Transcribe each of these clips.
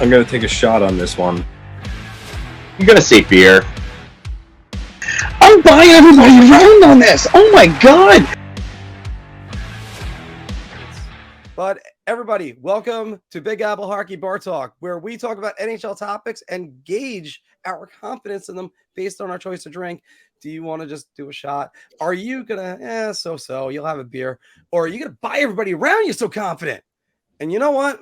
I'm going to take a shot on this one. I'm going to say beer. I'm buying everybody around on this. Oh my God. But everybody, welcome to Big Apple Hockey Bar Talk, where we talk about NHL topics and gauge our confidence in them based on our choice to drink. Do you want to just do a shot? Are you going to, so-so, you'll have a beer. Or are you going to buy everybody around you so confident? And you know what?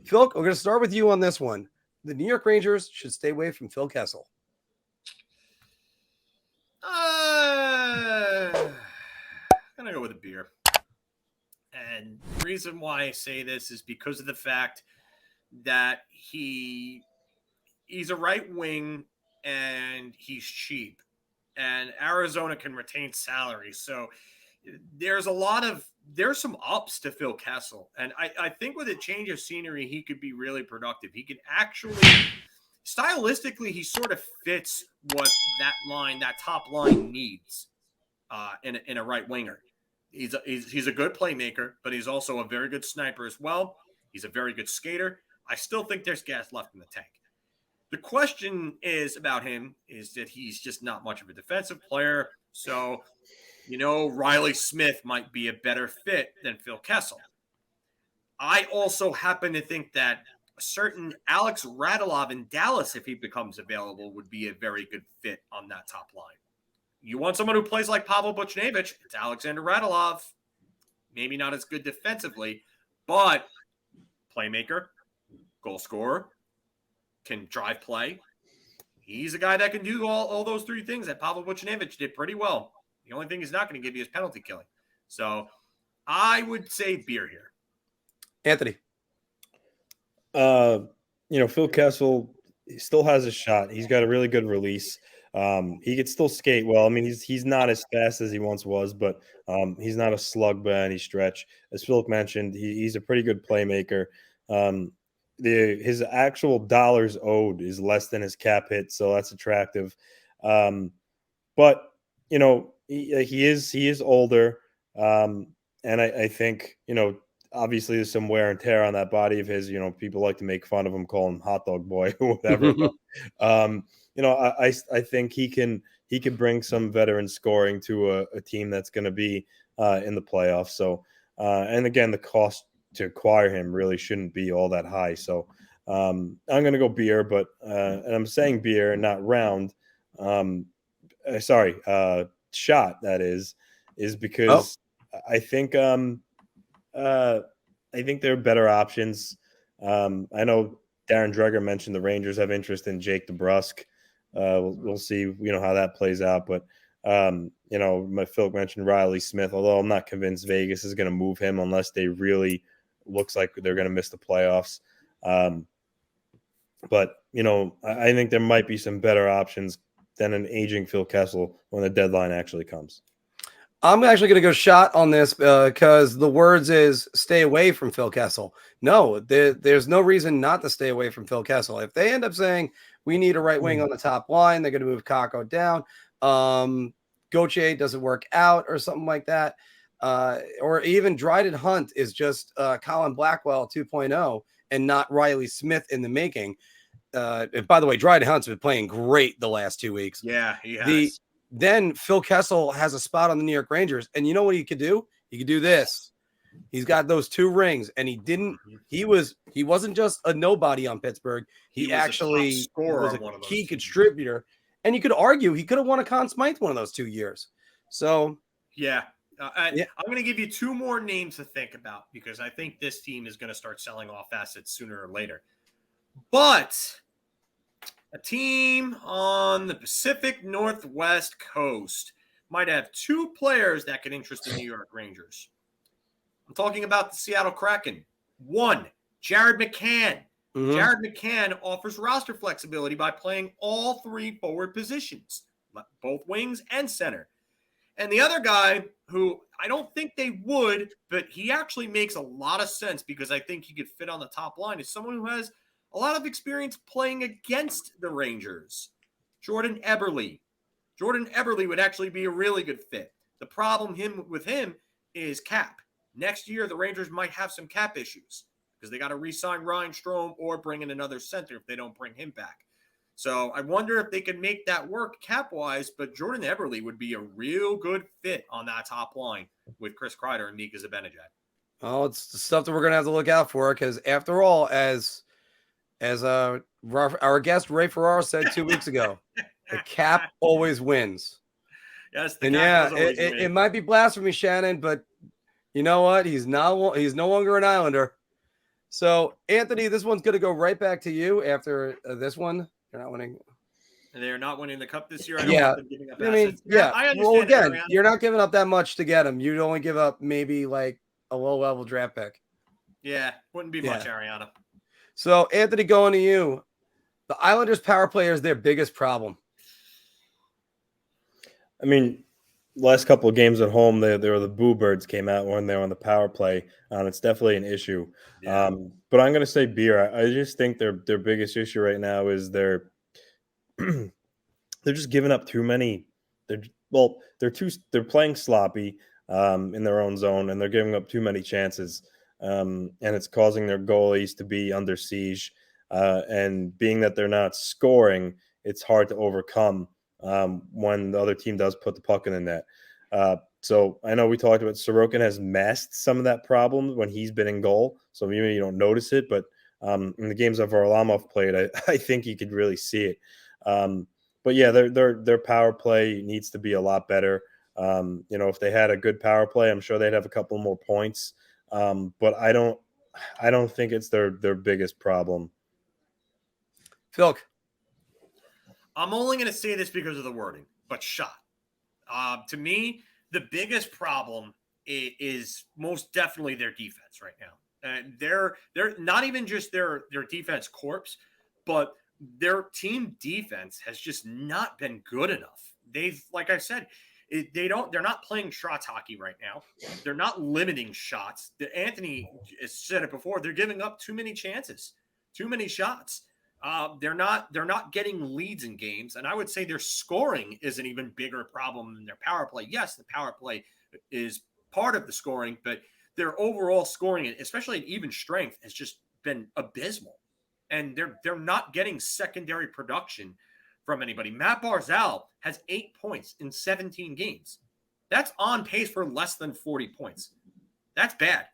Phil, we're going to start with you on this one. The New York Rangers should stay away from Phil Kessel. I'm going to go with a beer. And the reason why I say this is because of the fact that he's a right wing and he's cheap. And Arizona can retain salary. So there's some ups to Phil Kessel. And I think with a change of scenery, he could be really productive. He could actually, stylistically, he sort of fits what that top line needs in a right winger. He's a good playmaker, but he's also a very good sniper as well. He's a very good skater. I still think there's gas left in the tank. The question is about him is that he's just not much of a defensive player. So, Riley Smith might be a better fit than Phil Kessel. I also happen to think that a certain Alex Radulov in Dallas, if he becomes available, would be a very good fit on that top line. You want someone who plays like Pavel Buchnevich, it's Alexander Radulov. Maybe not as good defensively, but playmaker, goal scorer, can drive play. He's a guy that can do all those three things that Pavel Buchnevich did pretty well. The only thing he's not going to give you is penalty killing. So I would say beer here. Anthony. Phil Kessel still has a shot. He's got a really good release. He could still skate well. I mean, he's not as fast as he once was, but he's not a slug by any stretch. As Philip mentioned, he's a pretty good playmaker. His actual dollars owed is less than his cap hit, so that's attractive. But he is older, and I think obviously there's some wear and tear on that body of his. People like to make fun of him, call him hot dog boy or whatever. But, I think he can bring some veteran scoring to a team that's going to be in the playoffs. So, and again, the cost to acquire him really shouldn't be all that high. So, I'm going to go beer, but and I'm saying beer, not round. Shot. That is because I think there are better options. I know Darren Dreger mentioned the Rangers have interest in Jake DeBrusk. We'll see, how that plays out. But, Phil mentioned Riley Smith, although I'm not convinced Vegas is going to move him unless they really looks like they're going to miss the playoffs. But, I think there might be some better options than an aging Phil Kessel when the deadline actually comes. I'm actually going to go shot on this because the words is stay away from Phil Kessel. No, there's no reason not to stay away from Phil Kessel. If they end up saying we need a right wing on the top line, they're going to move Kakko down. Gauthier doesn't work out or something like that. Or even Dryden Hunt is just Colin Blackwell 2.0 and not Riley Smith in the making. And by the way, Dryden Hunt's been playing great the last 2 weeks. Yeah, he has. Then Phil Kessel has a spot on the New York Rangers, and you know what he could do? He could do this. He's got those 2 rings, and he wasn't just a nobody on Pittsburgh. He actually was a key contributor, and you could argue he could have won a Conn Smythe one of those 2 years. So yeah. I'm going to give you 2 more names to think about because I think this team is going to start selling off assets sooner or later. But a team on the Pacific Northwest coast might have 2 players that could interest the New York Rangers. I'm talking about the Seattle Kraken. 1, Jared McCann. Mm-hmm. Jared McCann offers roster flexibility by playing all 3 forward positions, both wings and center. And the other guy who I don't think they would, but he actually makes a lot of sense because I think he could fit on the top line, is someone who has a lot of experience playing against the Rangers. Jordan Eberle. Jordan Eberle would actually be a really good fit. The problem with him is cap. Next year, the Rangers might have some cap issues. because they got to re-sign Ryan Strome or bring in another center if they don't bring him back. So I wonder if they can make that work cap-wise, but Jordan Eberle would be a real good fit on that top line with Chris Kreider and Mika Zibanejad. Oh, it's the stuff that we're going to have to look out for, because after all, as our guest Ray Ferraro said 2 weeks ago, the cap always wins. Yes, And it might be blasphemy, Shannon, but you know what? He's no longer an Islander. So, Anthony, this one's going to go right back to you after this one. You're not winning. They're not winning the cup this year. I I understand. Well, again, you're not giving up that much to get him. You'd only give up maybe like a low-level draft pick. Yeah, wouldn't be much, Ariana. So, Anthony, going to you. The Islanders' power play is their biggest problem. I mean, last couple of games at home, they were the Boo Birds came out when they were on the power play. It's definitely an issue. Yeah. But I'm going to say Beer. I just think their biggest issue right now is they're just giving up too many. They're playing sloppy in their own zone, and they're giving up too many chances. And it's causing their goalies to be under siege. And being that they're not scoring, it's hard to overcome when the other team does put the puck in the net. So I know we talked about Sorokin has masked some of that problem when he's been in goal. So maybe you don't notice it, but in the games that Varlamov played, I think you could really see it. But yeah, their power play needs to be a lot better. If they had a good power play, I'm sure they'd have a couple more points. But I don't think it's their biggest problem. Phil, I'm only going to say this because of the wording, but shot. To me, the biggest problem is most definitely their defense right now. They're not even just their defense corpse, but their team defense has just not been good enough. They've, like I said, they're not playing shots hockey right now. They're not limiting shots. Anthony has said it before. They're giving up too many chances, too many shots. They're not getting leads in games, and I would say their scoring is an even bigger problem than their power play. Yes, the power play is part of the scoring, but their overall scoring, especially at even strength, has just been abysmal. And they're not getting secondary production from anybody. Matt Barzal has 8 points in 17 games. That's on pace for less than 40 points. That's bad.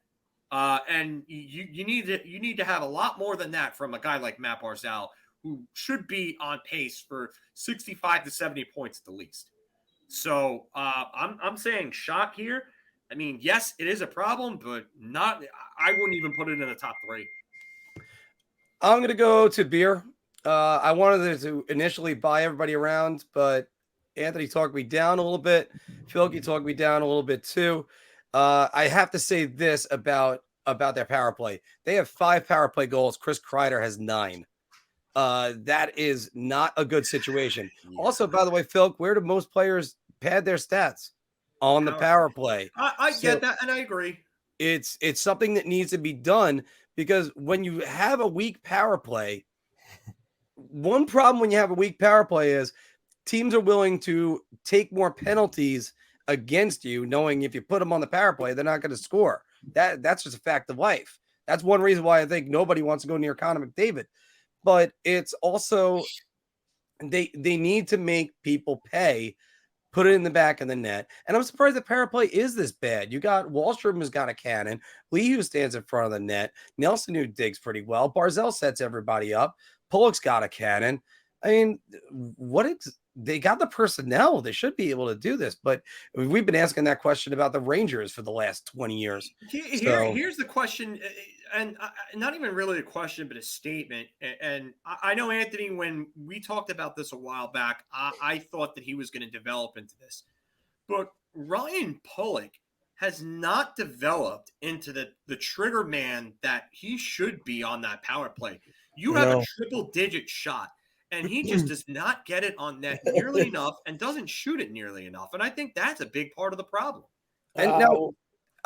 And you need to have a lot more than that from a guy like Matt Barzal, who should be on pace for 65 to 70 points at the least. So I'm saying shock here. I mean, yes, it is a problem, but not. I wouldn't even put it in the top 3. I'm going to go to Beer. I wanted to initially buy everybody around, but Anthony talked me down a little bit. Phil talked me down a little bit too. I have to say this about their power play. They have 5 power play goals. Chris Kreider has 9. That is not a good situation. Yeah. Also, by the way, Phil, where do most players pad their stats? On the power play. I get that, and I agree. It's something that needs to be done, because when you have a weak power play, one problem when you have a weak power play is teams are willing to take more penalties against you, knowing if you put them on the power play, they're not going to score. That's just a fact of life. That's one reason why I think nobody wants to go near Connor McDavid. But it's also they need to make people pay, put it in the back of the net. And I'm surprised the power play is this bad. You got Wallstrom has got a cannon. Lee who stands in front of the net. Nelson who digs pretty well. Barzal sets everybody up. Pullock's got a cannon. I mean, they got the personnel. They should be able to do this. But we've been asking that question about the Rangers for the last 20 years. Here's the question, and not even really a question, but a statement. And I know, Anthony, when we talked about this a while back, I thought that he was going to develop into this. But Ryan Pullock has not developed into the trigger man that he should be on that power play. You have a triple-digit shot, and he just does not get it on net nearly enough and doesn't shoot it nearly enough. And I think that's a big part of the problem. And now,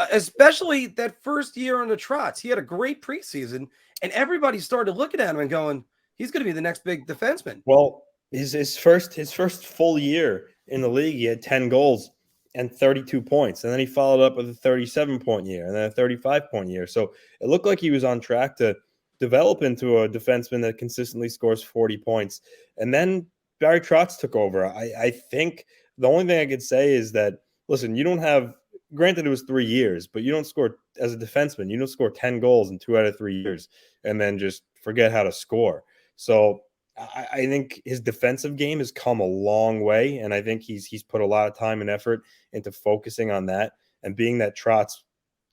especially that first year on the Trots, he had a great preseason, and everybody started looking at him and going, he's going to be the next big defenseman. Well, his first full year in the league, he had 10 goals. and 32 points. And then he followed up with a 37-point year and then a 35-point year. So it looked like he was on track to develop into a defenseman that consistently scores 40 points. And then Barry Trotz took over. I think the only thing I could say is that, listen, you don't have, granted it was 3 years, but you don't score as a defenseman. You don't score 10 goals in 2 out of 3 years and then just forget how to score. So I think his defensive game has come a long way, and I think he's put a lot of time and effort into focusing on that and being that Trotz,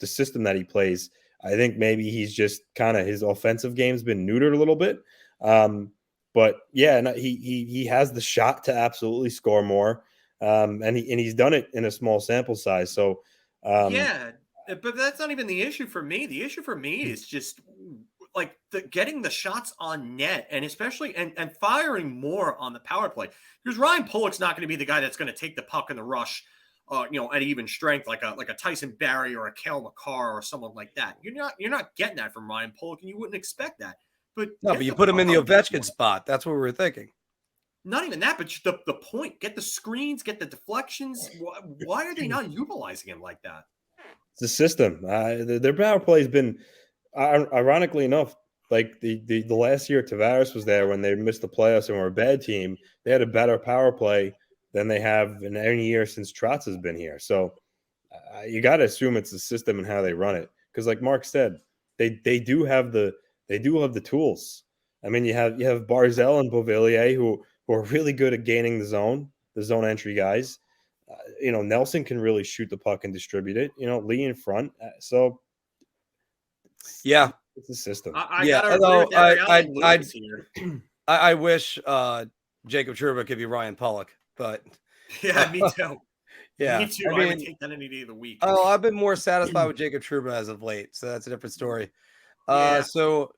the system that he plays. I think maybe he's just kind of, his offensive game's been neutered a little bit. But yeah, no, he has the shot to absolutely score more. And he's done it in a small sample size. So yeah, but that's not even the issue for me. The issue for me is just like getting the shots on net, and especially and firing more on the power play, because Ryan Pullock's not going to be the guy that's going to take the puck in the rush, at even strength like a Tyson Barrie or a Cale Makar or someone like that. You're not getting that from Ryan Pullock, and you wouldn't expect that. But No, but you put him in the Ovechkin spot. That's what we were thinking. Not even that, but the point. Get the screens, get the deflections. Why are they not utilizing him like that? it's a system. Their power play has been, ironically enough, like the last year Tavares was there when they missed the playoffs and were a bad team. They had a better power play than they have in any year since Trotz has been here. So you got to assume it's the system and how they run it. Because like Mark said, they do have the tools. I mean, you have Barzal and Beuvillier who are really good at gaining the zone entry guys. Nelson can really shoot the puck and distribute it. Lee in front. So yeah, it's a system. I wish Jacob Trouba could be Ryan Pullock, but yeah, me too. Yeah, me too. I would take that any day of the week. Oh, I've been more satisfied with Jacob Trouba as of late, so that's a different story. So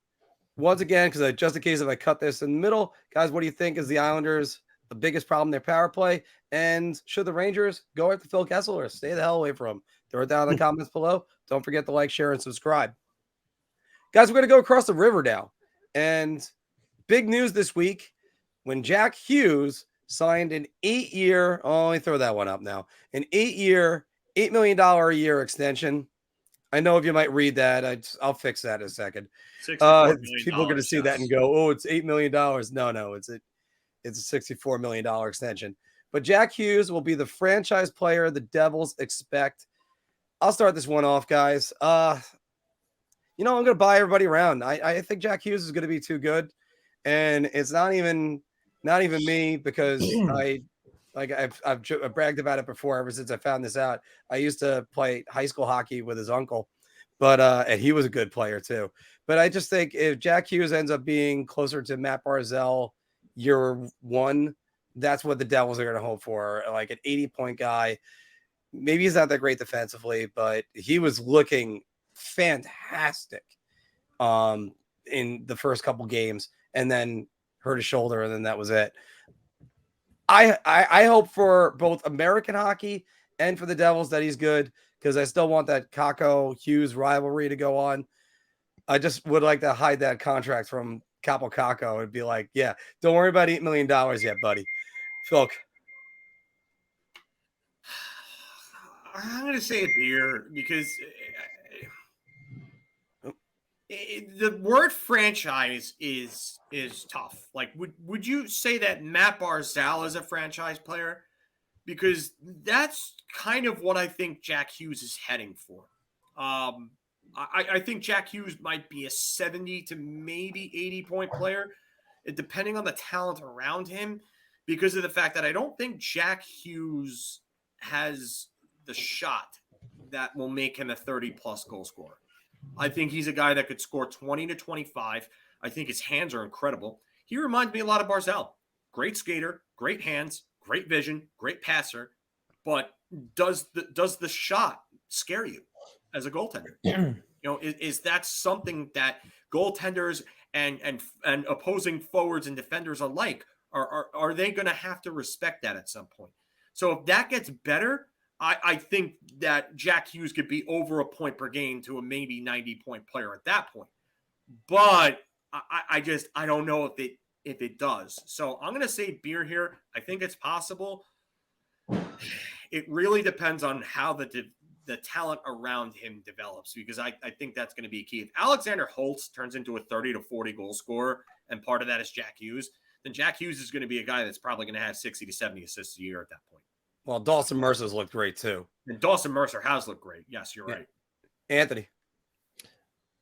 once again, because just in case if I cut this in the middle, guys, what do you think is the Islanders' the biggest problem in their power play? And should the Rangers go after Phil Kessel or stay the hell away from him? Throw it down in the comments below. Don't forget to like, share, and subscribe. Guys, we're going to go across the river now. And big news this week when Jack Hughes signed an 8-year, let me throw that one up now, an 8-year, $8 million a year extension. I know if you might read that, I'll fix that in a second. People are going to see that and go, "Oh, it's $8 million." No, it's a $64 million extension. But Jack Hughes will be the franchise player the Devils expect. I'll start this one off, guys. I'm going to buy everybody around. I think Jack Hughes is going to be too good, and it's not even me, because I've bragged about it before ever since I found this out. I used to play high school hockey with his uncle, but and he was a good player too. But I just think if Jack Hughes ends up being closer to Matt Barzal year one, that's what the Devils are going to hope for, like an 80-point guy. Maybe he's not that great defensively, but he was looking fantastic in the first couple games, and then hurt his shoulder, and then that was it. I hope for both American hockey and for the Devils that he's good, because I still want that Kakko Hughes rivalry to go on. I just would like to hide that contract from Kaapo Kakko and be like, yeah, don't worry about $8 million yet, buddy. Phil. I'm going to say a beer, because the word franchise is tough. Like, would you say that Matt Barzal is a franchise player? Because that's kind of what I think Jack Hughes is heading for. I think Jack Hughes might be a 70 to maybe 80-point player, depending on the talent around him, because of the fact that I don't think Jack Hughes has the shot that will make him a 30-plus goal scorer. I think he's a guy that could score 20 to 25. I think his hands are incredible. He reminds me a lot of Barzal. Great skater, great hands, great vision, great passer. But does the shot scare you as a goaltender? Is that something that goaltenders and opposing forwards and defenders alike are they going to have to respect that at some point? So if that gets better, I think that Jack Hughes could be over a point per game to a maybe 90-point player at that point. But I don't know if it does. So I'm going to say beer here. I think it's possible. it really depends on how the talent around him develops, because I think that's going to be key. If Alexander Holtz turns into a 30 to 40 goal scorer, and part of that is Jack Hughes, then Jack Hughes is going to be a guy that's probably going to have 60 to 70 assists a year at that point. Well, Dawson Mercer's looked great too. And Dawson Mercer has looked great. Yes, you're right. Anthony.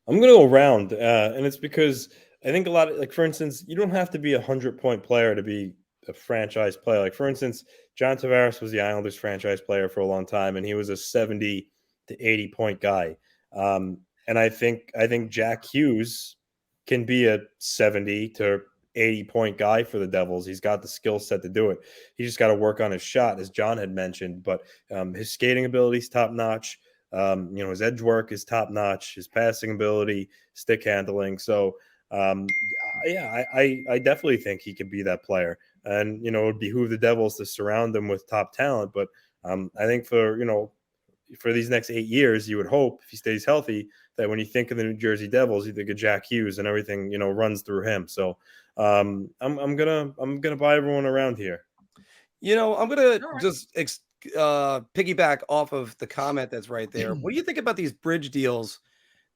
I'm going to go around, and it's because I think a lot of, like, for instance, you don't have to be a 100-point player to be a franchise player. Like, for instance, John Tavares was the Islanders franchise player for a long time, and he was a 70 to 80-point guy. And I think Jack Hughes can be a 70 to 80-point guy for the Devils. He's got the skill set to do it. He just got to work on his shot, as John had mentioned. But his skating ability is top notch. His edge work is top notch. His passing ability, stick handling. So, I definitely think he could be that player. And it would behoove the Devils to surround him with top talent. But I think for these next 8 years, you would hope, if he stays healthy, that when you think of the New Jersey Devils, you think of Jack Hughes and everything runs through him. So I'm gonna buy everyone around here. I'm gonna just piggyback off of the comment that's right there. What do you think about these bridge deals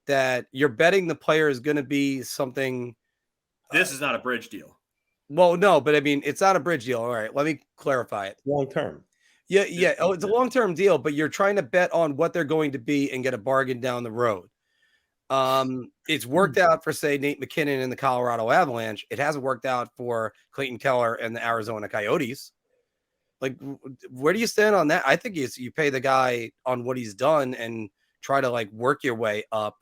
that you're betting the player is going to be something? This is not a bridge deal. Well, no, but I mean, it's not a bridge deal. All right, let me clarify it. Long term. Yeah. Oh, it's a long-term deal, but you're trying to bet on what they're going to be and get a bargain down the road. It's worked out for, say, Nate McKinnon and the Colorado Avalanche. It hasn't worked out for Clayton Keller and the Arizona Coyotes. Like, where do you stand on that? I think you pay the guy on what he's done and try to, like, work your way up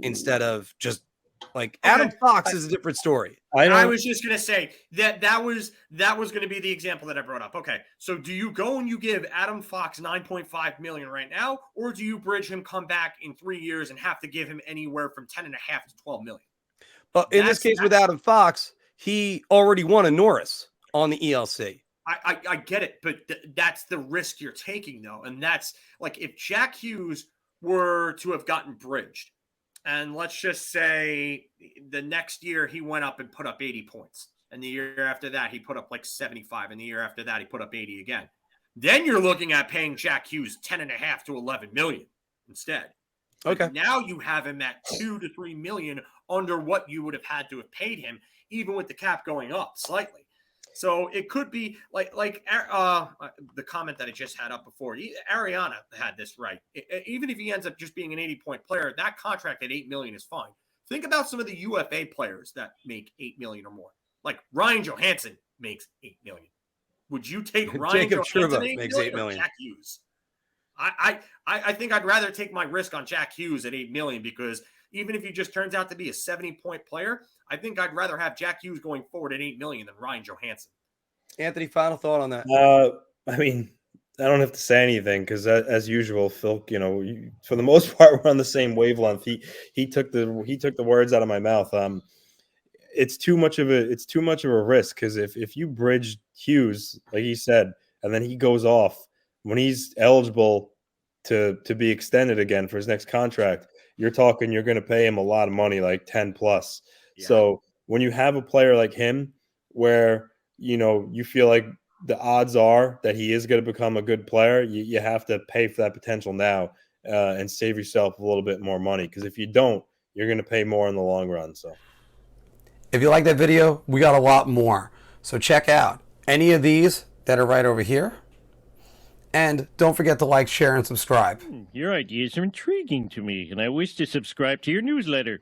instead of just, like, Adam Fox is a different story. I was just going to say that was going to be the example that I brought up. Okay, so do you go and you give Adam Fox $9.5 million right now, or do you bridge him, come back in 3 years, and have to give him anywhere from $10.5 to $12 million? But in this case with Adam Fox, he already won a Norris on the ELC. I get it, but that's the risk you're taking, though, and that's like if Jack Hughes were to have gotten bridged, and let's just say the next year he went up and put up 80 points. And the year after that, he put up like 75. And the year after that, he put up 80 again. Then you're looking at paying Jack Hughes $10.5 to $11 million instead. Okay. But now you have him at $2 to $3 million under what you would have had to have paid him, even with the cap going up slightly. So it could be like the comment that I just had up before. Ariana had this right. Even if he ends up just being an 80-point player, that contract at $8 million is fine. Think about some of the UFA players that make $8 million or more. Like Ryan Johansson makes $8 million. Would you take Ryan Jacob Johansson Trouba makes $8 million. Jack Hughes? I think I'd rather take my risk on Jack Hughes at $8 million, because even if he just turns out to be a 70-point player, I think I'd rather have Jack Hughes going forward at $8 million than Ryan Johansson. Anthony, final thought on that? I mean, I don't have to say anything because, as usual, Phil, for the most part, we're on the same wavelength. He took the words out of my mouth. It's too much of a risk, because if you bridge Hughes, like he said, and then he goes off when he's eligible to be extended again for his next contract, you're going to pay him a lot of money, like 10 plus. Yeah. So when you have a player like him, where you feel like the odds are that he is going to become a good player, you have to pay for that potential now and save yourself a little bit more money, because if you don't, you're going to pay more in the long run. So if you like that video, we got a lot more. So check out any of these that are right over here. And don't forget to like, share, and subscribe. Your ideas are intriguing to me, and I wish to subscribe to your newsletter.